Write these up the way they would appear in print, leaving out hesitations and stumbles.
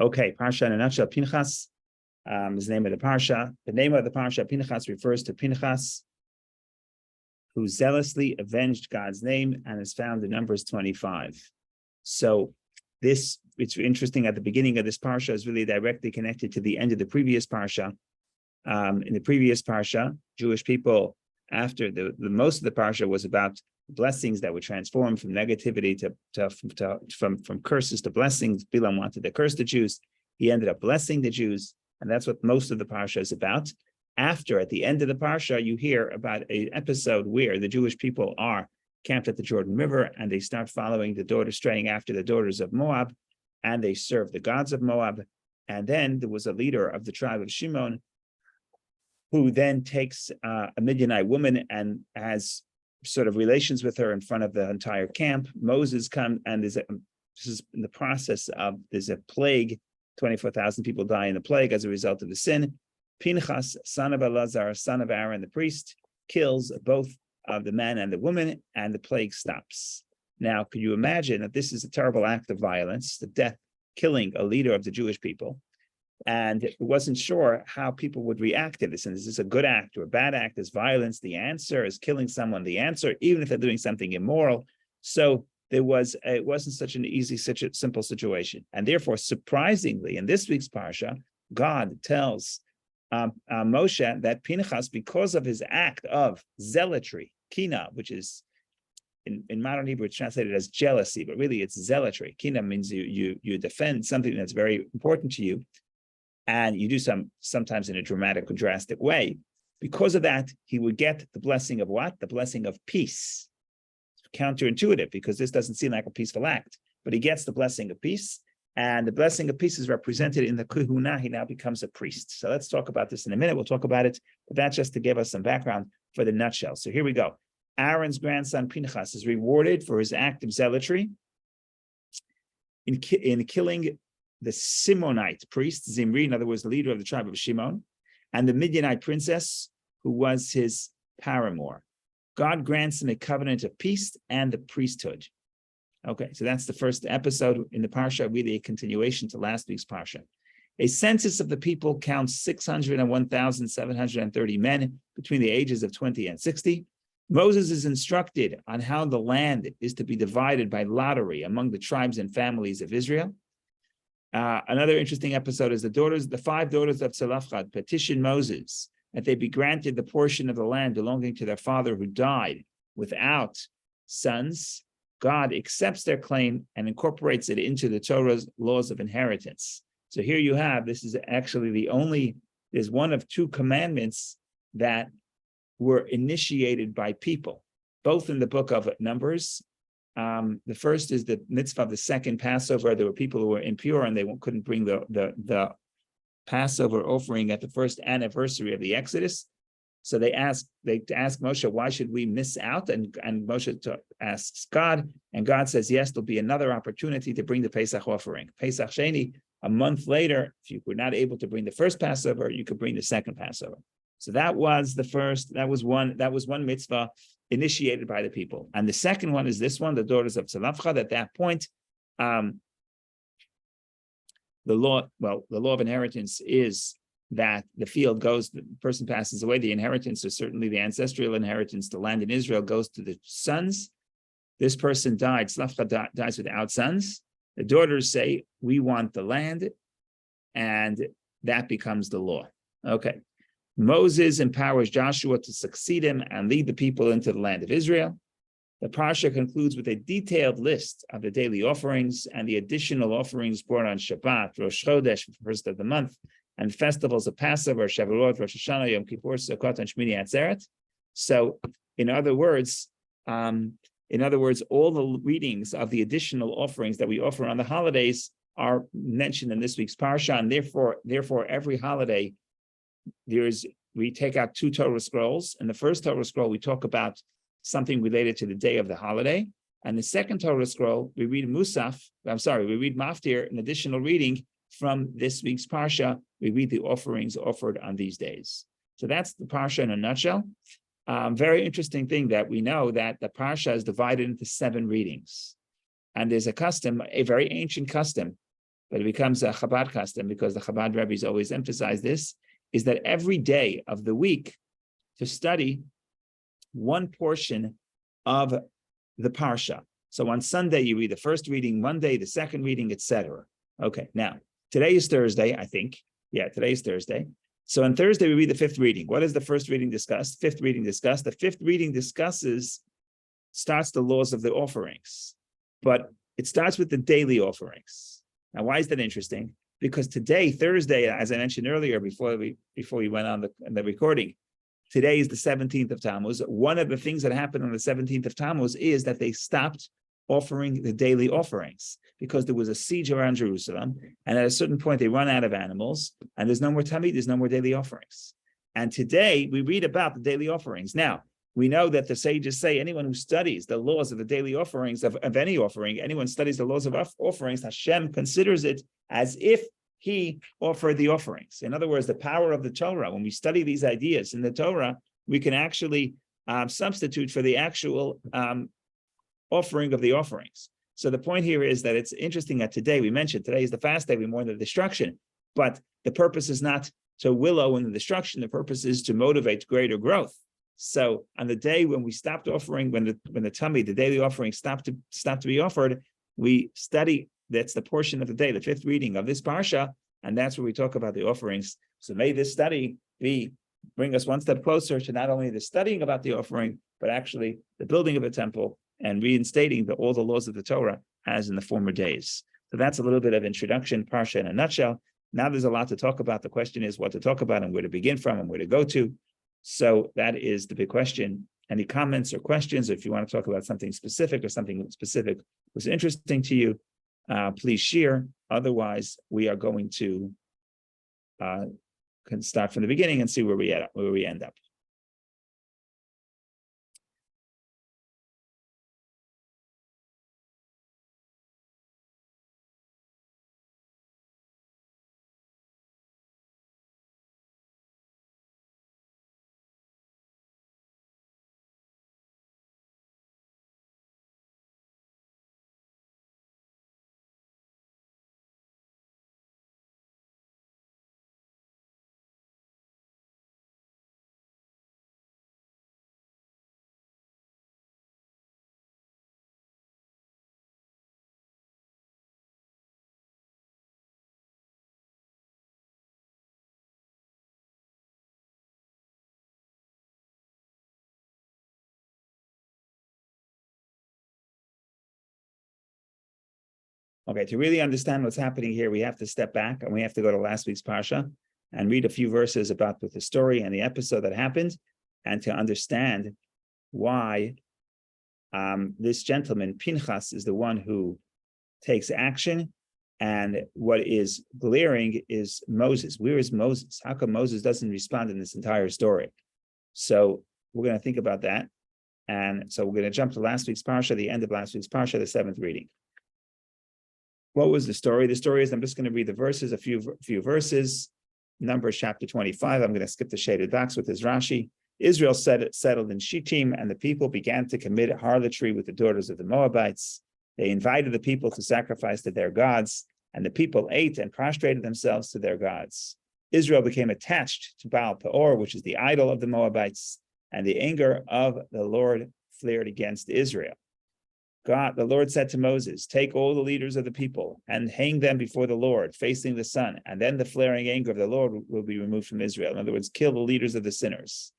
Okay, Parsha in a nutshell, Pנחas is the name of the Parsha. The name of the Parsha, Pנחas, refers to Pנחas, who zealously avenged God's name, and is found in Numbers 25. So it's interesting, at the beginning of this Parsha is really directly connected to the end of the previous Parsha. In the previous Parsha, Jewish people, after the most of the Parsha was about blessings that were transformed from negativity from curses to blessings. Bilam wanted to curse the Jews. He ended up blessing the Jews, and that's what most of the Parsha is about. After, at the end of the Parsha, you hear about an episode where the Jewish people are camped at the Jordan River, and they start following straying after the daughters of Moab, and they serve the gods of Moab. And then there was a leader of the tribe of Shimon who then takes a Midianite woman and has sort of relations with her in front of the entire camp. Moses comes, and this is in the process of, there's a plague, 24,000 people die in the plague as a result of the sin. Pנחas, son of Elazar, son of Aaron, the priest, kills both the man and the woman, and the plague stops. Now, could you imagine that this is a terrible act of violence, the death, killing a leader of the Jewish people? And it wasn't sure how people would react to this. And is this a good act or a bad act? Is violence the answer? Is killing someone the answer, even if they're doing something immoral? So it wasn't such a simple situation. And therefore, surprisingly, in this week's Parsha, God tells Moshe that Pנחas, because of his act of zealotry, kina, which is in modern Hebrew, it's translated as jealousy, but really it's zealotry. Kina means you defend something that's very important to you, and you do sometimes in a dramatic or drastic way. Because of that, he would get the blessing of what? The blessing of peace. Counterintuitive, because this doesn't seem like a peaceful act, but he gets the blessing of peace, and the blessing of peace is represented in the kahuna. He now becomes a priest. So let's talk about this in a minute. We'll talk about it, but that's just to give us some background for the nutshell. So here we go. Aaron's grandson Pנחas is rewarded for his act of zealotry in killing the Simonite priest, Zimri, in other words, the leader of the tribe of Shimon, and the Midianite princess, who was his paramour. God grants him a covenant of peace and the priesthood. Okay, so that's the first episode in the Parsha, really a continuation to last week's Parsha. A census of the people counts 601,730 men between the ages of 20 and 60. Moses is instructed on how the land is to be divided by lottery among the tribes and families of Israel. Another interesting episode is the 5 daughters of Tzalafchad petition Moses that they be granted the portion of the land belonging to their father who died without sons. God accepts their claim and incorporates it into the Torah's laws of inheritance. So here you have, this is actually there's one of 2 commandments that were initiated by people, both in the book of Numbers. The first is the mitzvah of the second Passover. There were people who were impure and they couldn't bring the Passover offering at the first anniversary of the Exodus. So they ask Moshe, why should we miss out? And Moshe asks God, and God says, yes, there'll be another opportunity to bring the Pesach offering. Pesach Sheni, a month later, if you were not able to bring the first Passover, you could bring the second Passover. So that was one mitzvah initiated by the people. And the second one is this one, the daughters of Tzalafchad. At that point, the law of inheritance is that the field goes, the person passes away, the inheritance, or certainly the ancestral inheritance, the land in Israel, goes to the sons. This person died, Tzalafchad dies without sons. The daughters say, we want the land, and that becomes the law. Okay. Moses empowers Joshua to succeed him and lead the people into the land of Israel. The Parsha concludes with a detailed list of the daily offerings and the additional offerings brought on Shabbat, Rosh Chodesh, first of the month, and festivals of Passover, Shavuot, Rosh Hashanah, Yom Kippur, Sukkot, and Shmini Atzeret. So, in other words, all the readings of the additional offerings that we offer on the holidays are mentioned in this week's Parsha, and therefore, every holiday, we take out 2 Torah scrolls. In the first Torah scroll, we talk about something related to the day of the holiday. And the second Torah scroll, we read Maftir, an additional reading from this week's Parsha. We read the offerings offered on these days. So that's the Parsha in a nutshell. Very interesting thing that we know that the Parsha is divided into 7 readings. And there's a very ancient custom but it becomes a Chabad custom because the Chabad rabbis always emphasize this, is that every day of the week to study one portion of the Parsha. So on Sunday, you read the first reading, Monday, the second reading, etc. Okay, now, today is Thursday, I think. Yeah, today is Thursday. So on Thursday, we read the fifth reading. What is the first reading discussed? Fifth reading discussed. The fifth reading starts the laws of the offerings, but it starts with the daily offerings. Now, why is that interesting? Because today, Thursday, as I mentioned earlier, before we went on the recording, today is the 17th of Tammuz. One of the things that happened on the 17th of Tammuz is that they stopped offering the daily offerings because there was a siege around Jerusalem, and at a certain point they run out of animals, and there's no more tamid, there's no more daily offerings. And today we read about the daily offerings. Now, we know that the sages say anyone who studies the laws of the daily offerings of any offering, anyone studies the laws of offerings, Hashem considers it as if he offered the offerings. In other words, the power of the Torah, when we study these ideas in the Torah, we can actually substitute for the actual offering of the offerings. So the point here is that it's interesting that today, we mentioned, today is the fast day, we mourn the destruction, but the purpose is not to wallow in the destruction, the purpose is to motivate greater growth. So on the day when we stopped offering, when the tamid, the daily offering stopped to be offered, we study, that's the portion of the day, the fifth reading of this parsha, and that's where we talk about the offerings. So may this study bring us one step closer to not only the studying about the offering, but actually the building of a temple and reinstating all the laws of the Torah as in the former days. So that's a little bit of introduction, parsha in a nutshell. Now there's a lot to talk about. The question is what to talk about and where to begin from and where to go to. So that is the big question. Any comments or questions? If you want to talk about something specific or something specific was interesting to you, please share. Otherwise, we are going to can start from the beginning and see where we end up. Okay, to really understand what's happening here, we have to step back and we have to go to last week's parsha and read a few verses about the story and the episode that happened, and to understand why this gentleman, Pנחs, is the one who takes action. And what is glaring is Moses. Where is Moses? How come Moses doesn't respond in this entire story? So we're going to think about that. And so we're going to jump to last week's parsha, the end of last week's parsha, the seventh reading. What was the story? The story is, I'm just going to read the verses, a few verses. Numbers chapter 25. I'm going to skip the shaded docs with his Rashi. Israel settled in Shittim, and the people began to commit harlotry with the daughters of the Moabites. They invited the people to sacrifice to their gods, and the people ate and prostrated themselves to their gods. Israel became attached to Baal Peor, which is the idol of the Moabites, and the anger of the Lord flared against Israel. The Lord said to Moses, take all the leaders of the people and hang them before the Lord, facing the sun, and then the flaring anger of the Lord will be removed from Israel. In other words, kill the leaders of the sinners.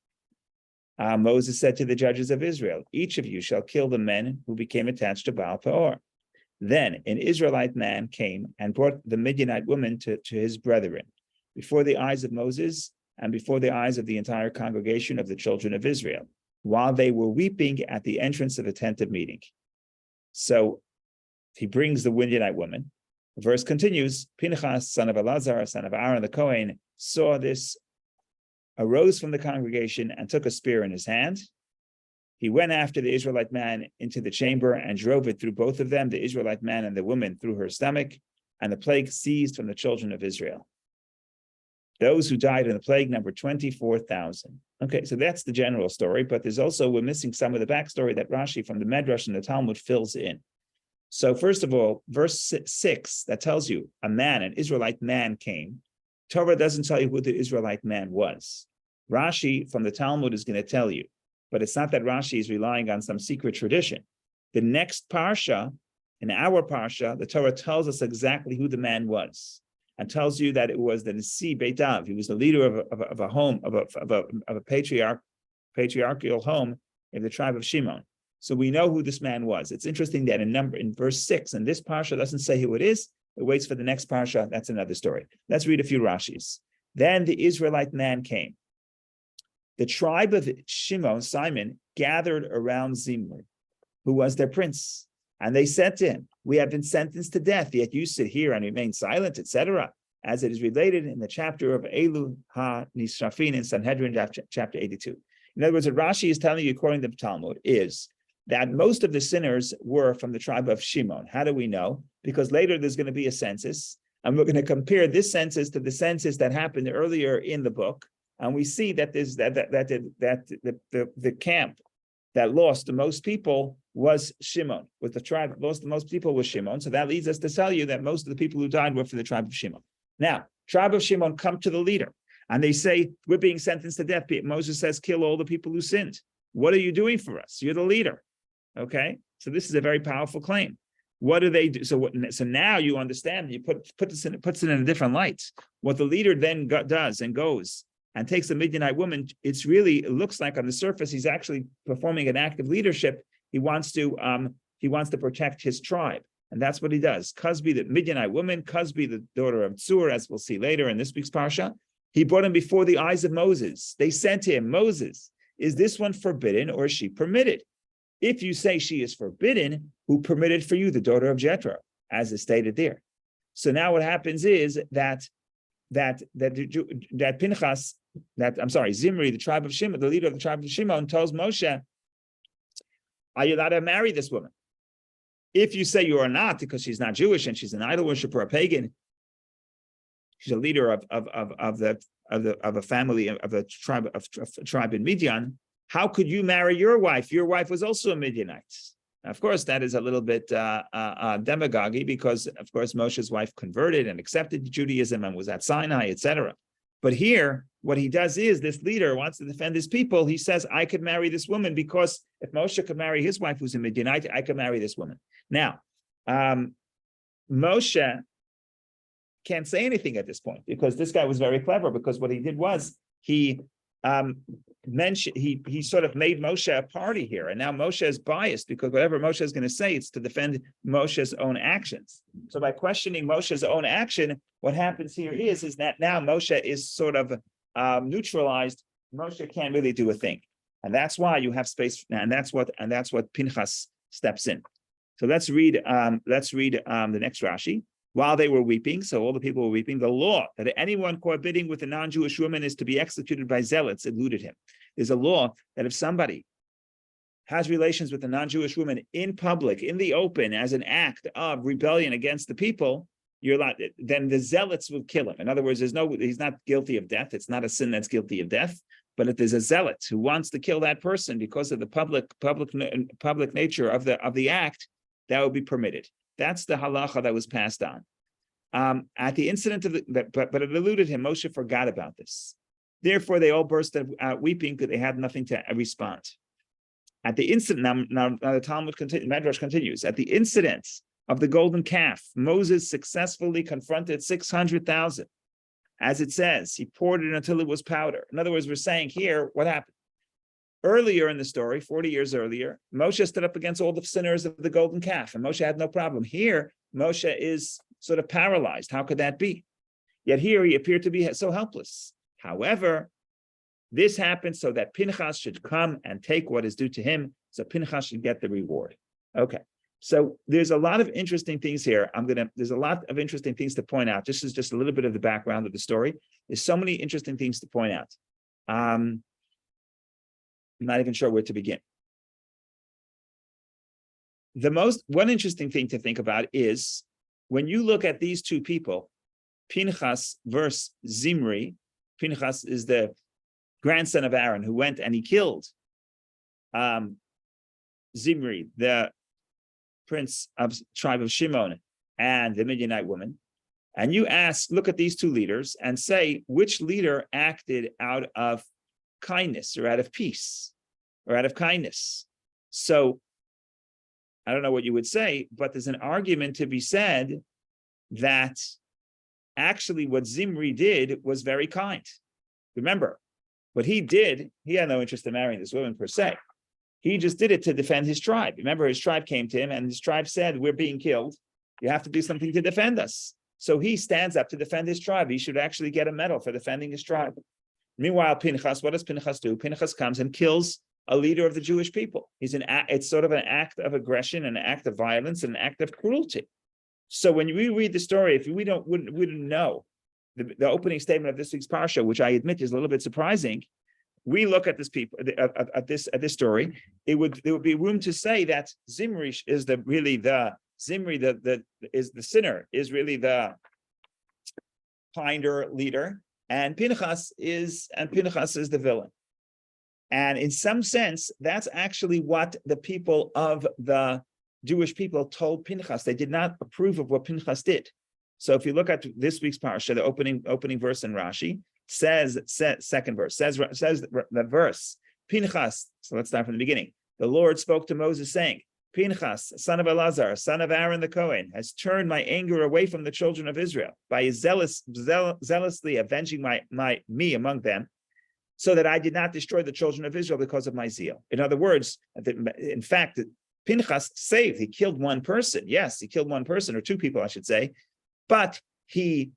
Moses said to the judges of Israel, each of you shall kill the men who became attached to Baal Peor. Then an Israelite man came and brought the Midianite woman to his brethren, before the eyes of Moses and before the eyes of the entire congregation of the children of Israel, while they were weeping at the entrance of the tent of meeting. So he brings the Midianite woman. The verse continues, Pנחas, son of Elazar, son of Aaron the Kohen, saw this, arose from the congregation and took a spear in his hand. He went after the Israelite man into the chamber and drove it through both of them, the Israelite man and the woman, through her stomach, and the plague ceased from the children of Israel. Those who died in the plague numbered 24,000. Okay, so that's the general story, but we're missing some of the backstory that Rashi from the Medrash and the Talmud fills in. So first of all, verse 6, that tells you an Israelite man came. Torah doesn't tell you who the Israelite man was. Rashi from the Talmud is going to tell you, but it's not that Rashi is relying on some secret tradition. The next parsha, in our parsha, the Torah tells us exactly who the man was, and tells you that it was the Nasi Beitav. He was the leader of a home, of a patriarchal home in the tribe of Shimon. So we know who this man was. It's interesting that in verse 6, and this parsha doesn't say who it is. It waits for the next parsha. That's another story. Let's read a few Rashis. Then the Israelite man came. The tribe of Shimon, Simon, gathered around Zimri, who was their prince. And they said to him, we have been sentenced to death, yet you sit here and remain silent, etc., as it is related in the chapter of Elu Ha-Nisrafin in Sanhedrin, chapter 82. In other words, what Rashi is telling you, according to the Talmud, is that most of the sinners were from the tribe of Shimon. How do we know? Because later there's going to be a census, and we're going to compare this census to the census that happened earlier in the book, and we see that there's the camp that lost the most people was Shimon. With the tribe that lost the most people was Shimon. So that leads us to tell you that most of the people who died were from the tribe of Shimon. Now, tribe of Shimon come to the leader, and they say, we're being sentenced to death. Moses says, kill all the people who sinned. What are you doing for us? You're the leader. Okay, so this is a very powerful claim. What do they do? So now you understand. You puts it in a different light. What the leader then does and goes and takes a Midianite woman. It looks like on the surface he's actually performing an act of leadership. He wants to protect his tribe, and that's what he does. Cusby, the Midianite woman, Cusby, the daughter of Tzur, as we'll see later in this week's parsha, he brought him before the eyes of Moses. They said to him, Moses, is this one forbidden or is she permitted? If you say she is forbidden, who permitted for you the daughter of Jethro, as is stated there? So now what happens is that Phinehas, Zimri, the tribe of Shimon, the leader of the tribe of Shimon, tells Moshe, are you allowed to marry this woman? If you say you are not, because she's not Jewish and she's an idol worshiper, a pagan, she's a leader of a family of a tribe in Midian. How could you marry your wife? Your wife was also a Midianite. Of course, that is a little bit demagogy, because, of course, Moshe's wife converted and accepted Judaism and was at Sinai, etc. But here, what he does is, this leader wants to defend his people. He says, I could marry this woman, because if Moshe could marry his wife, who's a Midianite, I could marry this woman. Now, Moshe can't say anything at this point, because this guy was very clever, because what he did was he sort of made Moshe a party here, and now Moshe is biased, because whatever Moshe is going to say, it's to defend Moshe's own actions. So by questioning Moshe's own action, what happens here is that now Moshe is sort of neutralized. Moshe can't really do a thing, and that's why you have space, and that's what Phinehas steps in. So let's read the next Rashi. While they were weeping, so all the people were weeping, the law that anyone caught bidding with a non-Jewish woman is to be executed by zealots eluded him. There's a law that if somebody has relations with a non-Jewish woman in public, in the open, as an act of rebellion against the people, then the zealots will kill him. In other words, he's not guilty of death. It's not a sin that's guilty of death. But if there's a zealot who wants to kill that person because of the public nature of the act, that would be permitted. That's the halacha that was passed on. At the incident of but it eluded him. Moshe forgot about this. Therefore, they all burst out weeping because they had nothing to respond. At the incident, now the Medrash continues. At the incident of the golden calf, Moses successfully confronted 600,000. As it says, he poured it until it was powder. In other words, we're saying here, what happened? Earlier in the story, 40 years earlier, Moshe stood up against all the sinners of the golden calf, and Moshe had no problem. Here, Moshe is sort of paralyzed. How could that be? Yet here he appeared to be so helpless. However, this happened so that Phinehas should come and take what is due to him, so Phinehas should get the reward. Okay, so there's a lot of interesting things here. There's a lot of interesting things to point out. This is just a little bit of the background of the story. There's so many interesting things to point out. I'm not even sure where to begin. One interesting thing to think about is when you look at these two people, Phinehas versus Zimri. Phinehas is the grandson of Aaron who went and he killed Zimri, the prince of tribe of Shimon, and the Midianite woman, and you look at these two leaders and say, which leader acted out of kindness or out of peace or out of kindness? So I don't know what you would say, but there's an argument to be said that actually what Zimri did was very kind. Remember, what he did, he had no interest in marrying this woman per se. He just did it to defend his tribe. Remember, his tribe came to him and his tribe said, we're being killed. You have to do something to defend us. So he stands up to defend his tribe. He should actually get a medal for defending his tribe. Meanwhile, Pנחas, what does Pנחas do? Pנחas comes and kills a leader of the Jewish people. It's sort of an act of aggression, an act of violence, an act of cruelty. So when we read the story, if we wouldn't know the opening statement of this week's parsha, which I admit is a little bit surprising, we look at this this story. There would be room to say that Zimri is the sinner, is really the kinder leader, and Pנחas is the villain. And in some sense, that's actually what the people of the Jewish people told Pנחas. They did not approve of what Pנחas did. So if you look at this week's parsha, the opening verse in Rashi second verse says the verse, Pנחas. So let's start from the beginning. The Lord spoke to Moses saying, Pנחas, son of Elazar, son of Aaron the Kohen, has turned my anger away from the children of Israel by his zealously avenging me among them, so that I did not destroy the children of Israel because of my zeal. In other words, in fact, Pנחas saved. He killed one person. Yes, he killed one person, or two people, I should say, but he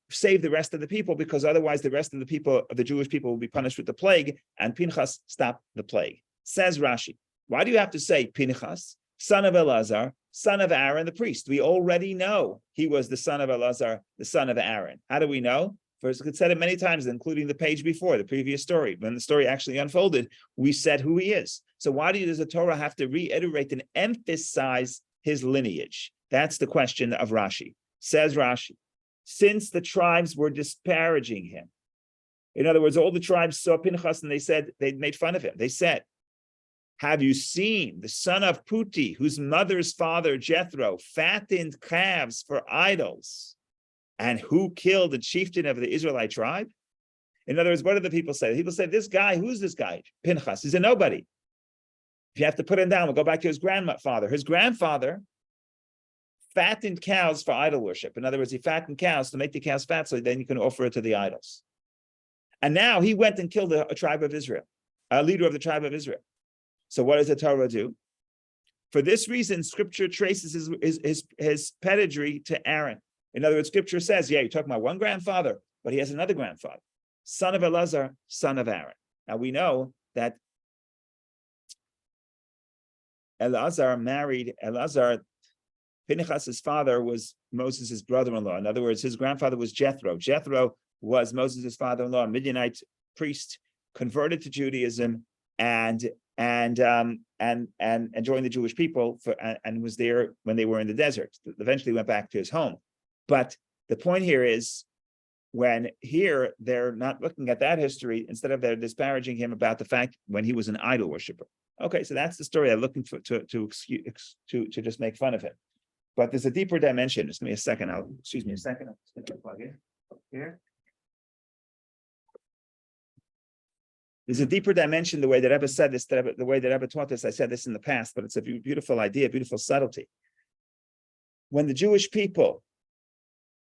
saved the rest of the people, because otherwise the rest of the people, of the Jewish people, will be punished with the plague, and Pנחas stopped the plague. Says Rashi, why do you have to say Pנחas, son of Elazar, son of Aaron the priest? We already know he was the son of Elazar, the son of Aaron. How do we know? First, we said it many times, including the page before, the previous story. When the story actually unfolded, we said who he is. So why does the Torah have to reiterate and emphasize his lineage? That's the question of Rashi. Says Rashi, since the tribes were disparaging him. In other words, all the tribes saw Pנחas and they made fun of him. They said, have you seen the son of Puti, whose mother's father Jethro fattened calves for idols, and who killed the chieftain of the Israelite tribe? In other words, what do the people say? The people say, this guy, who's this guy? Pנחas, he's a nobody. If you have to put him down, we'll go back to his grandfather. His grandfather fattened cows for idol worship. In other words, he fattened cows to make the cows fat so then you can offer it to the idols. And now he went and killed a tribe of Israel, a leader of the tribe of Israel. So what does the Torah do? For this reason, Scripture traces his pedigree to Aaron. In other words, Scripture says, yeah, you're talking about one grandfather, but he has another grandfather, son of Elazar, son of Aaron. Now we know that Phinehas's father was Moses' brother-in-law. In other words, his grandfather was Jethro. Jethro was Moses' father-in-law, a Midianite priest, converted to Judaism and joined the Jewish people and was there when they were in the desert. Eventually went back to his home. But the point here is, when here they're not looking at that history, instead of they're disparaging him about the fact when he was an idol worshiper. Okay, so that's the story. I'm looking for to just make fun of him. But there's a deeper dimension. Just give me a second. Excuse me a second. I'm just going to plug in here. There's a deeper dimension, the way that Rebbe said this, the way that Rebbe taught this. I said this in the past, but it's a beautiful idea, beautiful subtlety. When the Jewish people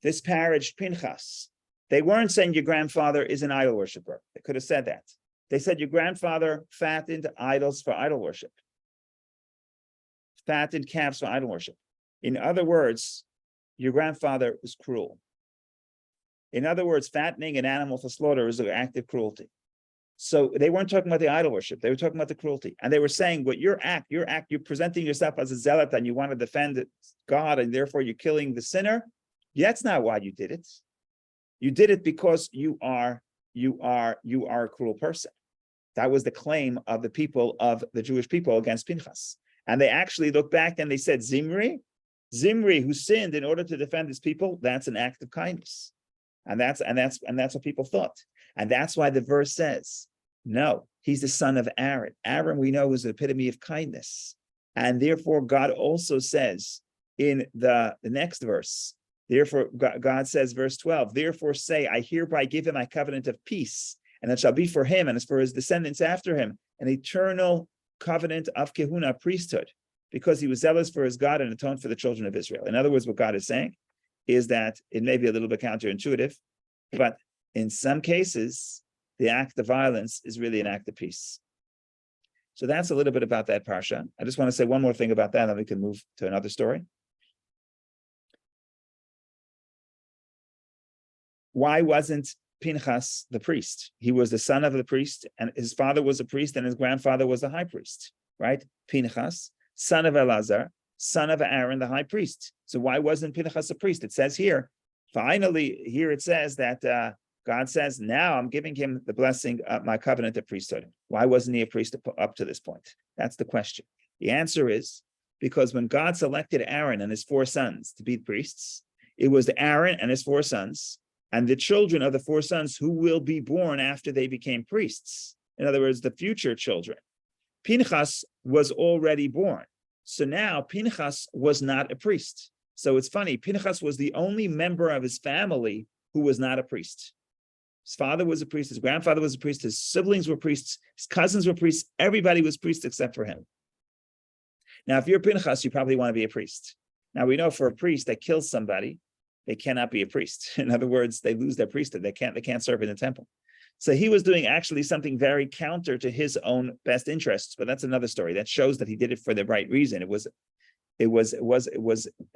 disparaged Pנחas, they weren't saying your grandfather is an idol worshiper. They could have said that. They said your grandfather fattened idols for idol worship, fattened calves for idol worship. In other words, your grandfather was cruel. In other words, fattening an animal for slaughter is an act of cruelty. So they weren't talking about the idol worship. They were talking about the cruelty. And they were saying, what you're presenting yourself as a zealot and you want to defend God and therefore you're killing the sinner. That's not why you did it. You did it because you are a cruel person. That was the claim of the people of the Jewish people against Pנחas. And they actually looked back and they said, Zimri, who sinned in order to defend his people, that's an act of kindness. And that's what people thought. And that's why the verse says, no, he's the son of Aaron. Aaron, we know, was the epitome of kindness. And therefore, God also says in the next verse, therefore, God says, verse 12, therefore say, I hereby give him my covenant of peace, and it shall be for him and as for his descendants after him, an eternal covenant of kehuna, priesthood, because he was zealous for his God and atoned for the children of Israel. In other words, what God is saying is that it may be a little bit counterintuitive, but in some cases, the act of violence is really an act of peace. So that's a little bit about that parsha. I just want to say one more thing about that, and then we can move to another story. Why wasn't Phinehas the priest? He was the son of the priest, and his father was a priest, and his grandfather was the high priest, right? Phinehas, son of Elazar, son of Aaron, the high priest. So why wasn't Phinehas a priest? It says here, finally, here it says that God says, now I'm giving him the blessing of my covenant of priesthood. Why wasn't he a priest up to this point? That's the question. The answer is because when God selected Aaron and his 4 sons to be priests, it was Aaron and his 4 sons and the children of the 4 sons who will be born after they became priests. In other words, the future children. Phinehas was already born. So now Phinehas was not a priest. So it's funny, Phinehas was the only member of his family who was not a priest. His father was a priest, his grandfather was a priest, his siblings were priests, his cousins were priests, everybody was priests except for him. Now, if you're Phinehas, you probably want to be a priest. Now, we know for a priest that kills somebody, they cannot be a priest. In other words, they lose their priesthood. They can't serve in the temple. So he was doing actually something very counter to his own best interests, but that's another story. That shows that he did it for the right reason. It was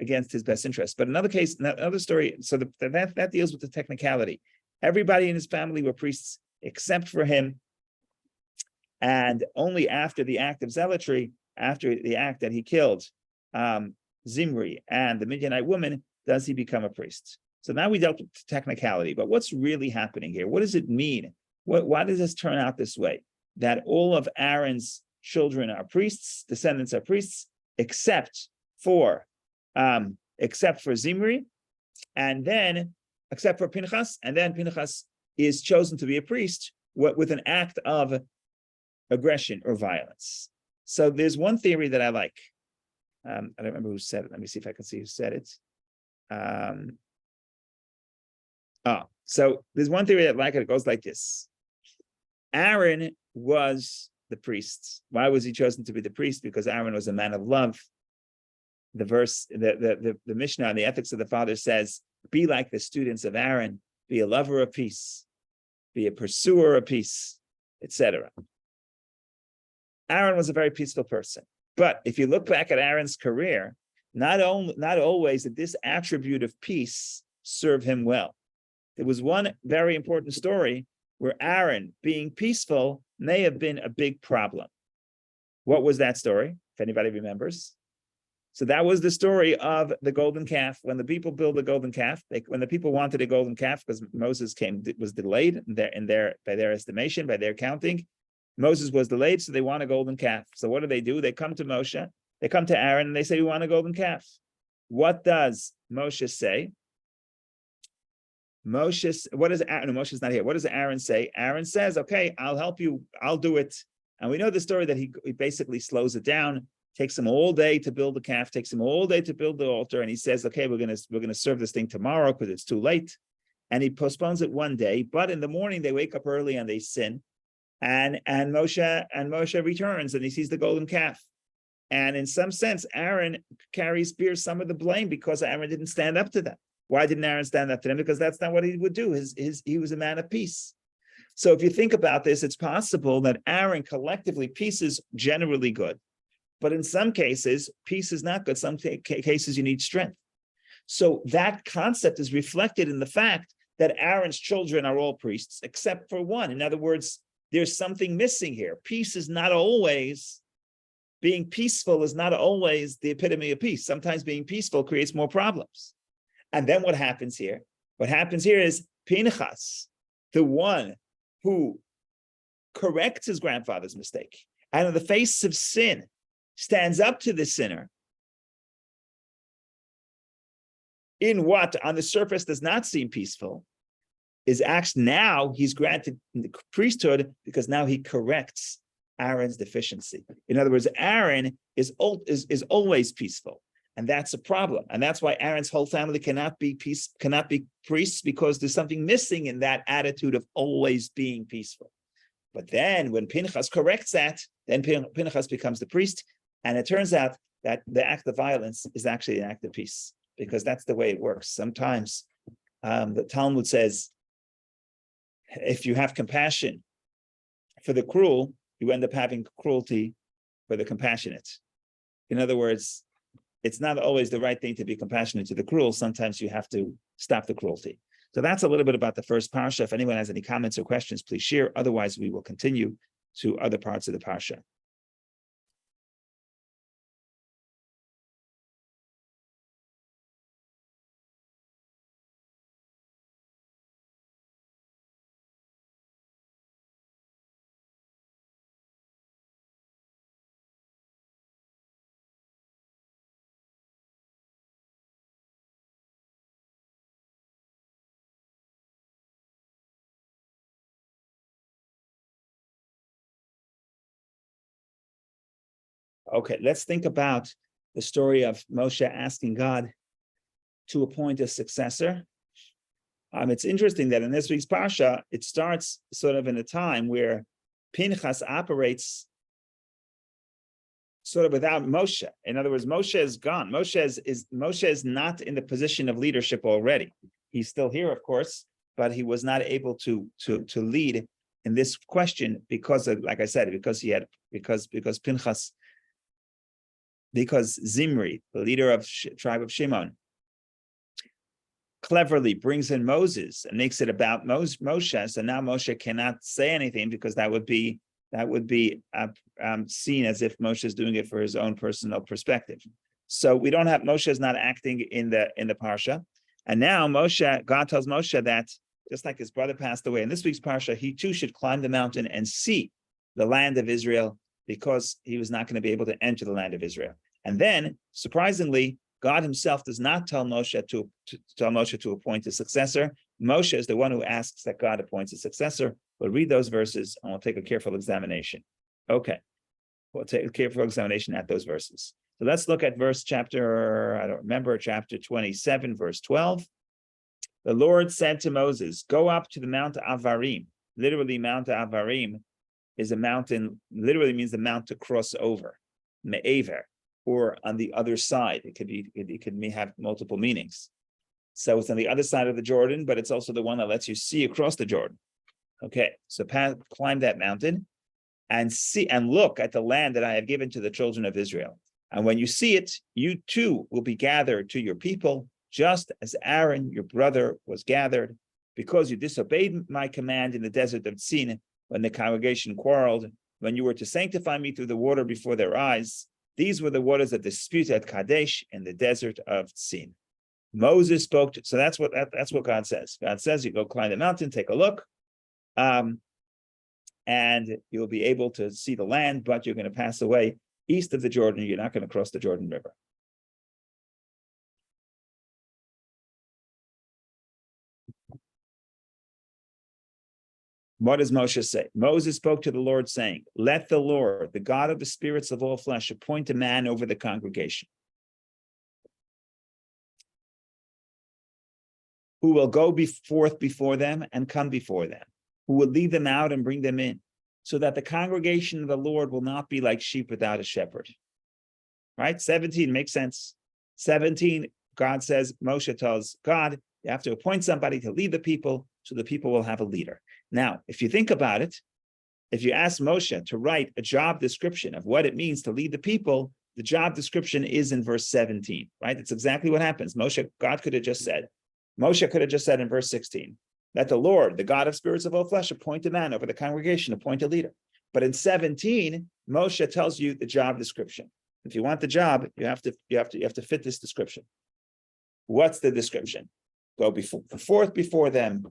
against his best interest. But another case, another story, so that deals with the technicality. Everybody in his family were priests except for him. And only after the act of zealotry, after the act that he killed Zimri and the Midianite woman, does he become a priest. So now we dealt with technicality, but what's really happening here? What does it mean? Why does this turn out this way? That all of Aaron's children are priests, descendants are priests, except for Zimri, and then except for Phinehas, and then Phinehas is chosen to be a priest with an act of aggression or violence. So there's one theory that I like. I don't remember who said it. Let me see if I can see who said it. So there's one theory that I like it. It goes like this. Aaron was the priest. Why was he chosen to be the priest? Because Aaron was a man of love. The verse, the Mishnah on the ethics of the father says, be like the students of Aaron, be a lover of peace, be a pursuer of peace, etc. Aaron was a very peaceful person. But if you look back at Aaron's career, not always did this attribute of peace serve him well. There was one very important story where Aaron, being peaceful, may have been a big problem. What was that story, if anybody remembers? So that was the story of the golden calf. When the people built the golden calf, when the people wanted a golden calf, because Moses came, it was delayed by their estimation, by their counting. Moses was delayed, so they want a golden calf. So what do? They come to Moshe, they come to Aaron, and they say, we want a golden calf. What does Moshe say? Moshe's not here. What does Aaron say? Aaron says, okay, I'll help you. I'll do it. And we know the story that he basically slows it down, takes him all day to build the calf, takes him all day to build the altar. And he says, okay, we're going to serve this thing tomorrow because it's too late. And he postpones it one day, but in the morning they wake up early and they sin. And Moshe returns and he sees the golden calf. And in some sense, Aaron bears some of the blame because Aaron didn't stand up to them. Why didn't Aaron stand up to them? Because that's not what he would do. He was a man of peace. So if you think about this, it's possible that Aaron collectively, peace is generally good. But in some cases, peace is not good. Some cases you need strength. So that concept is reflected in the fact that Aaron's children are all priests, except for one. In other words, there's something missing here. Being peaceful is not always the epitome of peace. Sometimes being peaceful creates more problems. And then what happens here? What happens here is Phinehas, the one who corrects his grandfather's mistake, and in the face of sin, stands up to the sinner in what on the surface does not seem peaceful, is actually now he's granted the priesthood because now he corrects Aaron's deficiency. In other words, Aaron is always peaceful, and that's a problem. And that's why Aaron's whole family cannot be priests, because there's something missing in that attitude of always being peaceful. But then when Phinehas corrects that, then Phinehas becomes the priest, and it turns out that the act of violence is actually an act of peace, because that's the way it works. Sometimes the Talmud says, if you have compassion for the cruel, you end up having cruelty for the compassionate. In other words, it's not always the right thing to be compassionate to the cruel. Sometimes you have to stop the cruelty. So that's a little bit about the first parsha. If anyone has any comments or questions, please share. Otherwise, we will continue to other parts of the parsha. Okay, let's think about the story of Moshe asking God to appoint a successor. It's interesting that in this week's parsha, it starts sort of in a time where Phinehas operates sort of without Moshe. In other words, Moshe is gone. Moshe is not in the position of leadership already. He's still here, of course, but he was not able to lead in this question because of, like I said, because Phinehas, because Zimri, the leader of tribe of Shimon, cleverly brings in Moses and makes it about Moshe. So now Moshe cannot say anything, because that would be seen as if Moshe is doing it for his own personal perspective. So we don't have, Moshe is not acting in the parsha. And now God tells Moshe that just like his brother passed away in this week's parsha, he too should climb the mountain and see the land of Israel, because he was not going to be able to enter the land of Israel. And then, surprisingly, God himself does not tell Moshe to appoint a successor. Moshe is the one who asks that God appoints a successor. We'll read those verses and we'll take a careful examination. Okay, we'll take a careful examination at those verses. So let's look at chapter 27, verse 12. The Lord said to Moses, go up to the Mount Avarim. Literally, Mount Avarim is a mountain, literally means the mount to cross over, me'aver, or on the other side. It could have multiple meanings. So it's on the other side of the Jordan, but it's also the one that lets you see across the Jordan. Okay, so climb that mountain and see and look at the land that I have given to the children of Israel. And when you see it, you too will be gathered to your people, just as Aaron, your brother, was gathered, because you disobeyed my command in the desert of Sin, when the congregation quarreled, when you were to sanctify me through the water before their eyes. These were the waters of dispute at Kadesh in the desert of Sin. Moses spoke to, so that's what God says. God says, you go climb the mountain, take a look, and you'll be able to see the land, but you're going to pass away east of the Jordan. You're not going to cross the Jordan River. What does Moshe say? Moses spoke to the Lord, saying, let the Lord, the God of the spirits of all flesh, appoint a man over the congregation, who will go forth before them and come before them, who will lead them out and bring them in, so that the congregation of the Lord will not be like sheep without a shepherd. Right? 17 makes sense. 17, God says, Moshe tells God, you have to appoint somebody to lead the people, so the people will have a leader. Now, if you think about it, if you ask Moshe to write a job description of what it means to lead the people, the job description is in verse 17, right? It's exactly what happens. God could have just said, Moshe could have just said in verse 16, that the Lord, the God of spirits of all flesh, appoint a man over the congregation, appoint a leader. But in 17, Moshe tells you the job description. If you want the job, you have to fit this description. What's the description? Go forth before them,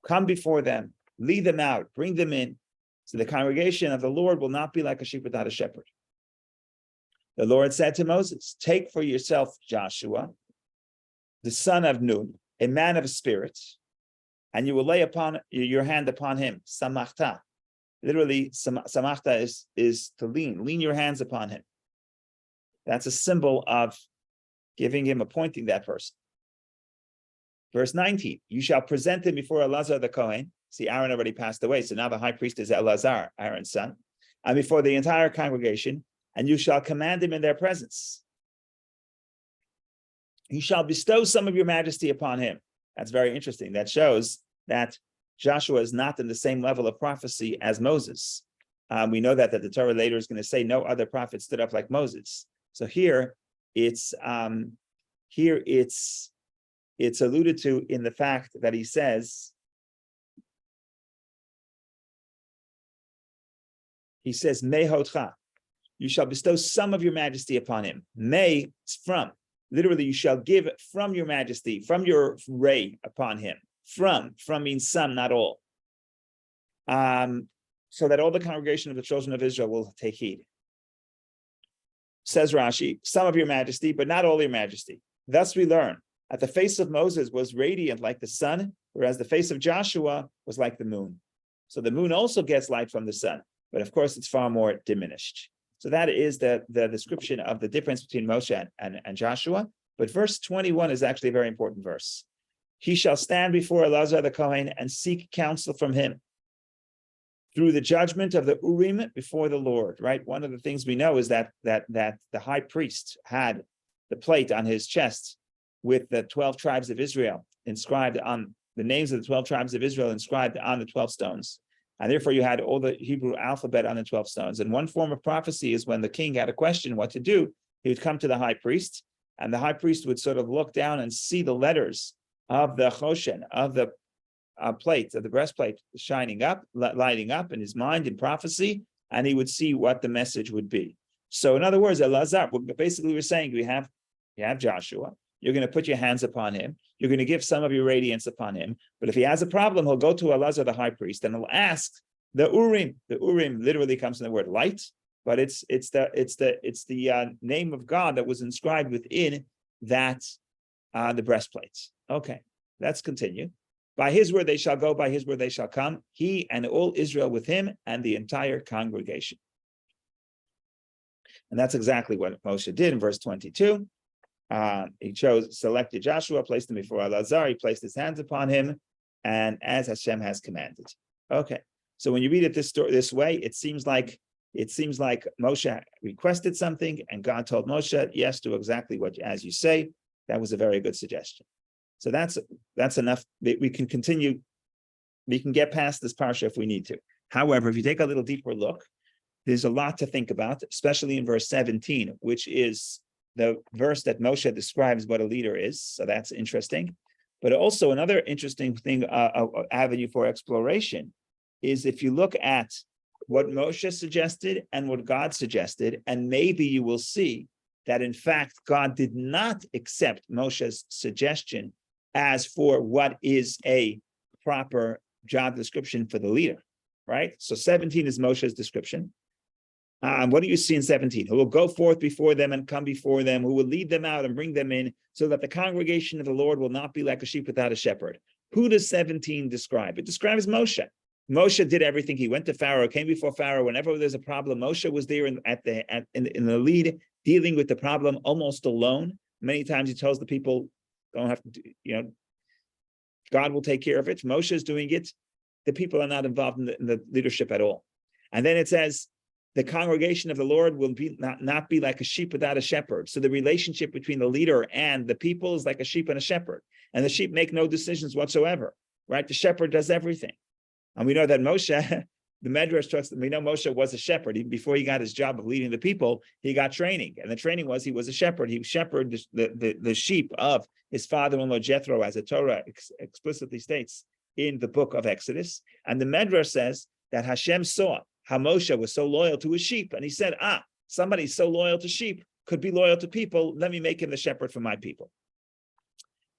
come before them, lead them out, bring them in. So the congregation of the Lord will not be like a sheep without a shepherd. The Lord said to Moses, take for yourself Joshua, the son of Nun, a man of spirit, and you will lay upon your hand upon him, samachta, Literally, samachta is to lean your hands upon him. That's a symbol of giving him, appointing that person. Verse 19, you shall present him before Elazar the Kohen. See, Aaron already passed away, so now the high priest is Elazar, Aaron's son, and before the entire congregation, and you shall command him in their presence. You shall bestow some of your majesty upon him. That's very interesting. That shows that Joshua is not in the same level of prophecy as Moses. We know that the Torah later is going to say no other prophet stood up like Moses. So here it's alluded to in the fact that he says mehotcha, you shall bestow some of your majesty upon him. May is from. Literally, you shall give from your majesty, from your ray upon him. From means some, not all. So that all the congregation of the children of Israel will take heed. Says Rashi, some of your majesty, but not all your majesty. Thus we learn that the face of Moses was radiant like the sun, whereas the face of Joshua was like the moon. So the moon also gets light from the sun, but of course it's far more diminished. So that is the description of the difference between Moshe and Joshua. But verse 21 is actually a very important verse. He shall stand before Elazar the Kohen and seek counsel from him through the judgment of the Urim before the Lord, right? One of the things we know is that the high priest had the plate on his chest with the 12 tribes of Israel inscribed on the names of the 12 tribes of Israel inscribed on the 12 stones. And therefore you had all the Hebrew alphabet on the 12 stones. And one form of prophecy is when the king had a question what to do, he would come to the high priest, and the high priest would sort of look down and see the letters of the choshen, of the plate, of the breastplate shining up, lighting up in his mind in prophecy, and he would see what the message would be. So in other words, Elazar, basically we're saying you have Joshua, you're going to put your hands upon him, you're going to give some of your radiance upon him, but if he has a problem, he'll go to Elazar the high priest and he'll ask the Urim. The Urim literally comes from the word light, but it's the name of God that was inscribed within that the breastplates. Okay, let's continue. By his word they shall go, by his word they shall come, he and all Israel with him and the entire congregation. And that's exactly what Moshe did in verse 22. He selected Joshua, placed him before Elazar, he placed his hands upon him, and as Hashem has commanded. Okay, so when you read it this way, it seems like Moshe requested something, and God told Moshe, yes, do exactly what as you say. That was a very good suggestion. So that's enough. We can continue. We can get past this parsha if we need to. However, if you take a little deeper look, there's a lot to think about, especially in verse 17, which is the verse that Moshe describes what a leader is. So that's interesting. But also another interesting thing, avenue for exploration, is if you look at what Moshe suggested and what God suggested, and maybe you will see that in fact God did not accept Moshe's suggestion as for what is a proper job description for the leader, right? So 17 is Moshe's description. What do you see in 17? Who will go forth before them and come before them, who will lead them out and bring them in, so that the congregation of the Lord will not be like a sheep without a shepherd. Who does 17 describe? It describes Moshe. Moshe did everything. He went to Pharaoh, came before Pharaoh. Whenever there's a problem, Moshe was there in the lead, dealing with the problem almost alone. Many times he tells the people, don't have to, God will take care of it. Moshe is doing it. The people are not involved in the leadership at all. And then it says, the congregation of the Lord will be not be like a sheep without a shepherd. So the relationship between the leader and the people is like a sheep and a shepherd. And the sheep make no decisions whatsoever, right? The shepherd does everything. And we know that Moshe, the Medrash talks, we know Moshe was a shepherd. Even before he got his job of leading the people, he got training. And the training was he was a shepherd. He shepherded the sheep of his father-in-law Jethro, as the Torah explicitly states in the book of Exodus. And the Medrash says that Hashem saw how Moshe was so loyal to his sheep. And he said, somebody so loyal to sheep could be loyal to people. Let me make him the shepherd for my people.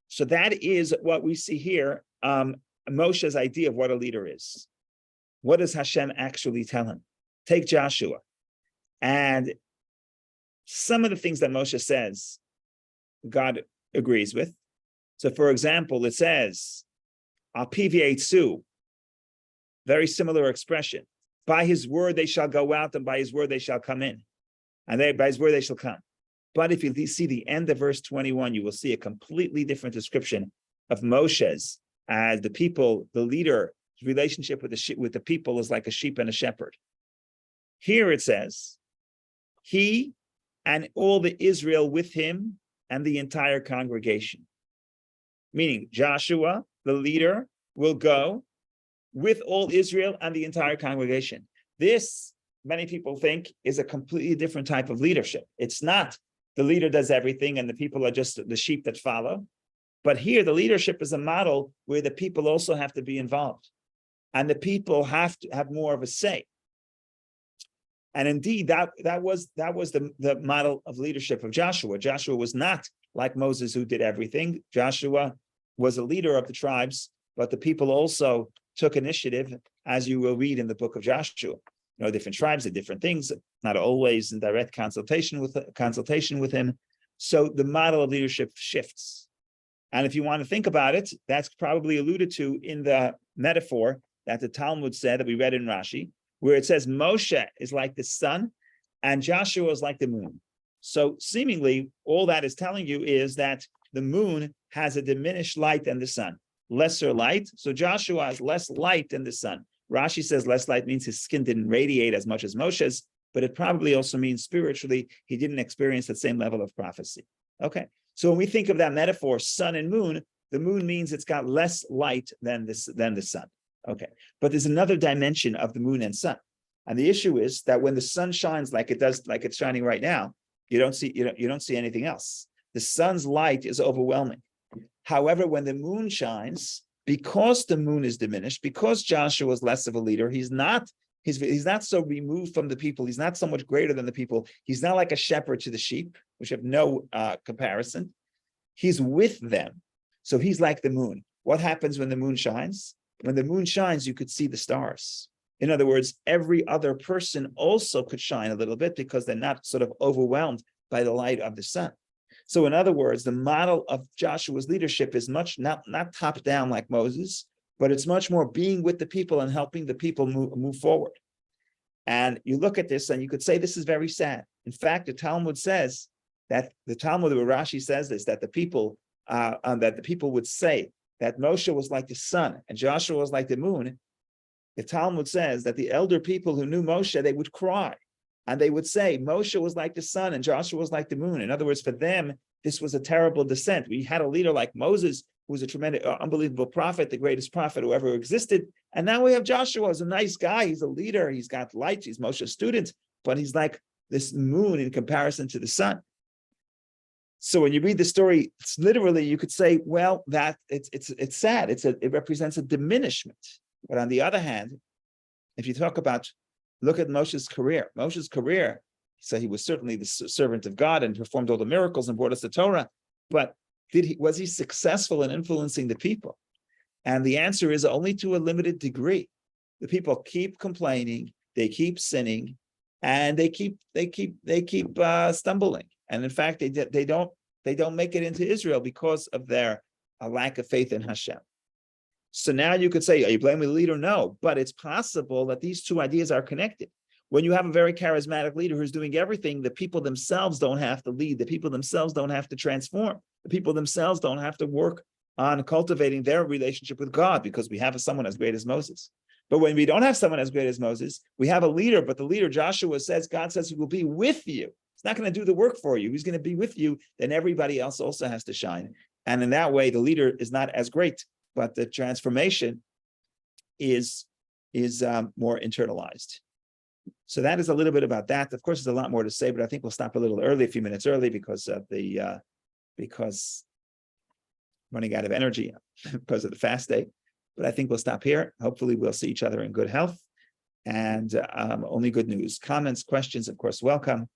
So that is what we see here, Moshe's idea of what a leader is. What does Hashem actually tell him? Take Joshua. And some of the things that Moshe says, God agrees with. So for example, it says, Al Piv Yeitzu, very similar expression. By his word they shall go out, and by his word they shall come in. And by his word they shall come. But if you see the end of verse 21, you will see a completely different description of Moshe's as the people, the leader, relationship with the people is like a sheep and a shepherd. Here it says, he and all the Israel with him and the entire congregation. Meaning Joshua, the leader, will go with all Israel and the entire congregation. This, many people think, is a completely different type of leadership. It's not the leader does everything and the people are just the sheep that follow. But here the leadership is a model where the people also have to be involved. And the people have to have more of a say. And indeed, that was the model of leadership of Joshua. Joshua was not like Moses, who did everything. Joshua was a leader of the tribes, but the people also took initiative, as you will read in the book of Joshua. You know, different tribes did different things, not always in direct consultation with him. So the model of leadership shifts. And if you want to think about it, that's probably alluded to in the metaphor that the Talmud said that we read in Rashi, where it says Moshe is like the sun and Joshua is like the moon. So seemingly all that is telling you is that the moon has a diminished light than the sun, lesser light. So Joshua has less light than the sun. Rashi says less light means his skin didn't radiate as much as Moshe's, but it probably also means spiritually he didn't experience that same level of prophecy. Okay, so when we think of that metaphor, sun and moon, the moon means it's got less light than the sun. Okay, but there's another dimension of the moon and sun, and the issue is that when the sun shines like it does, like it's shining right now, you don't see anything else. The sun's light is overwhelming. However, when the moon shines, because the moon is diminished, because Joshua is less of a leader, he's not so removed from the people. He's not so much greater than the people. He's not like a shepherd to the sheep, which have no comparison. He's with them. So he's like the moon. What happens when the moon shines? When the moon shines, you could see the stars. In other words, every other person also could shine a little bit because they're not sort of overwhelmed by the light of the sun. So in other words, the model of Joshua's leadership is much not top down like Moses, but it's much more being with the people and helping the people move forward. And you look at this and you could say this is very sad. In fact, the Talmud says that where Rashi says this, that the people would say that Moshe was like the sun and Joshua was like the moon. The Talmud says that the elder people who knew Moshe, they would cry. And they would say, Moshe was like the sun and Joshua was like the moon. In other words, for them, this was a terrible descent. We had a leader like Moses, who was a tremendous, unbelievable prophet, the greatest prophet who ever existed. And now we have Joshua as a nice guy. He's a leader. He's got light. He's Moshe's student, but he's like this moon in comparison to the sun. So when you read the story, it's literally, you could say, well, that it's sad. It represents a diminishment. But on the other hand, if you look at Moshe's career, so he was certainly the servant of God and performed all the miracles and brought us the Torah, but was he successful in influencing the people? And the answer is only to a limited degree. The people keep complaining, they keep sinning, and they keep stumbling. And in fact, they don't make it into Israel because of their lack of faith in Hashem. So now you could say, are you blaming the leader? No, but it's possible that these two ideas are connected. When you have a very charismatic leader who's doing everything, the people themselves don't have to lead. The people themselves don't have to transform. The people themselves don't have to work on cultivating their relationship with God because we have someone as great as Moses. But when we don't have someone as great as Moses, we have a leader, but the leader, Joshua says, God says he will be with you. He's not going to do the work for you. He's going to be with you. Then everybody else also has to shine. And in that way, the leader is not as great, but the transformation is more internalized. So that is a little bit about that. Of course, there's a lot more to say, but I think we'll stop a little early, a few minutes early, because running out of energy because of the fast day. But I think we'll stop here. Hopefully, we'll see each other in good health, and only good news. Comments, questions, of course, welcome.